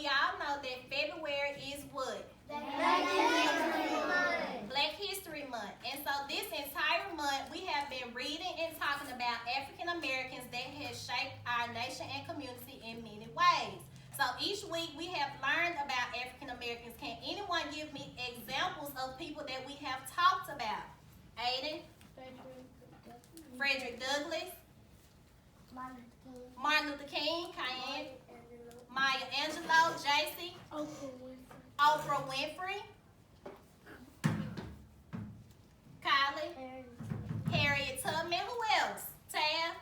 we all know that February is what? Black History Month. And so this entire month we have been reading and talking about African Americans that has shaped our nation and community in many ways. So each week we have learned about African Americans. Can anyone give me examples of people that we have talked about? Aiden? Frederick Douglass. Martin Luther King. Cayenne. Maya Angelou. JC. Oprah Winfrey. Kylie. Harriet Tubman. Who else? Tab.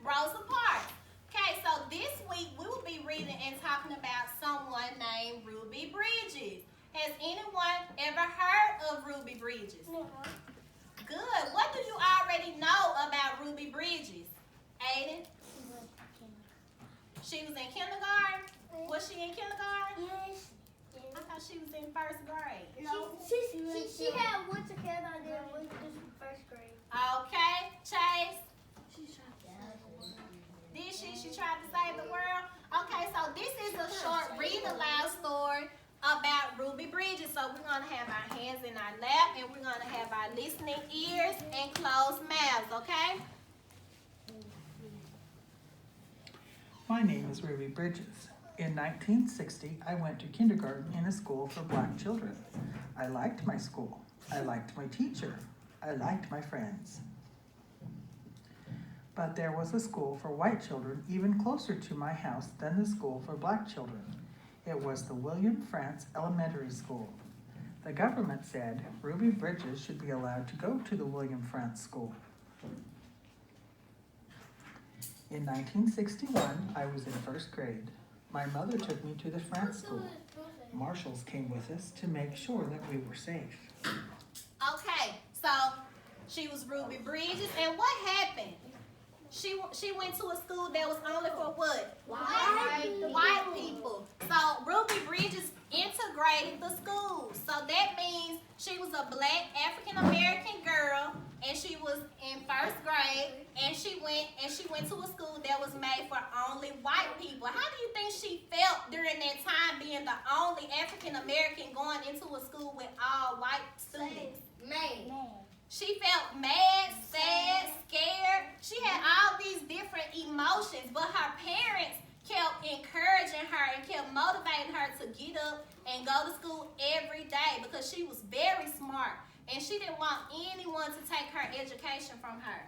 Rosa Parks. Okay, so this week we will be reading and talking about someone named Ruby Bridges. Has anyone ever heard of Ruby Bridges? No. Good. What do you already know about Ruby Bridges? Aiden? She was in kindergarten? Was she in kindergarten? Yes. I thought she was in first grade. No. She had went to kindergarten and went to first grade. Okay. Chase? Did she? She tried to save the world? Okay, so this is a short read aloud story about Ruby Bridges. So we're going to have our hands in our lap and we're going to have our listening ears and closed mouths, okay? My name is Ruby Bridges. In 1960, I went to kindergarten in a school for black children. I liked my school. I liked my teacher. I liked my friends. But there was a school for white children even closer to my house than the school for black children. It was the William Frantz Elementary School. The government said Ruby Bridges should be allowed to go to the William Frantz School. In 1961, I was in first grade. My mother took me to the Frantz School. Marshals came with us to make sure that we were safe. Okay, so she was Ruby Bridges, and what happened? She went to a school that was only for what? White people. So Ruby Bridges integrated the school. So that means she was a black African American girl, and she was in first grade, and she went to a school that was made for only white people. How do you think she felt during that time being the only African American going into a school with all white students? Mad. She felt mad, sad, scared. She had all these different emotions, but her parents kept encouraging her and kept motivating her to get up and go to school every day because she was very smart and she didn't want anyone to take her education from her.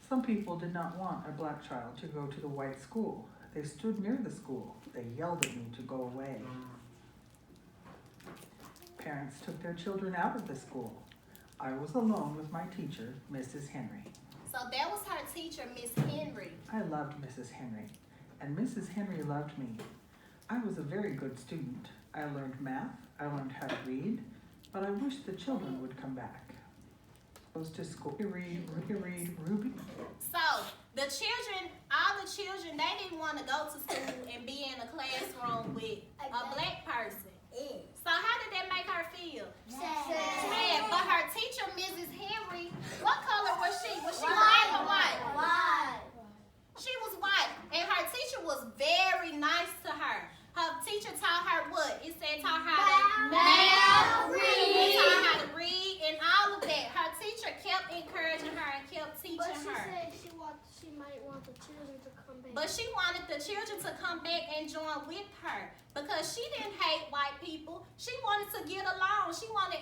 Some people did not want a black child to go to the white school. They stood near the school. They yelled at me to go away. Parents took their children out of the school. I was alone with my teacher, Mrs. Henry. So that was her teacher, Miss Henry. I loved Mrs. Henry, and Mrs. Henry loved me. I was a very good student. I learned math, I learned how to read, but I wish the children would come back. Goes to school, read, Ruby. So the children, all the children, they didn't want to go to school and be in a classroom with a black person. So how did that make her feel? Sad. But her teacher, Mrs. Henry, what color was she? Was she black or white? White. She was white, and her teacher was very nice to her. Her teacher taught her what? It said taught her how to math, read. Taught her how to read and all of that. Her teacher kept encouraging her and kept teaching her. But she said she might want the children to come back. But she wanted the children to come back and join with her because she didn't hate white people. She wanted to get along. She wanted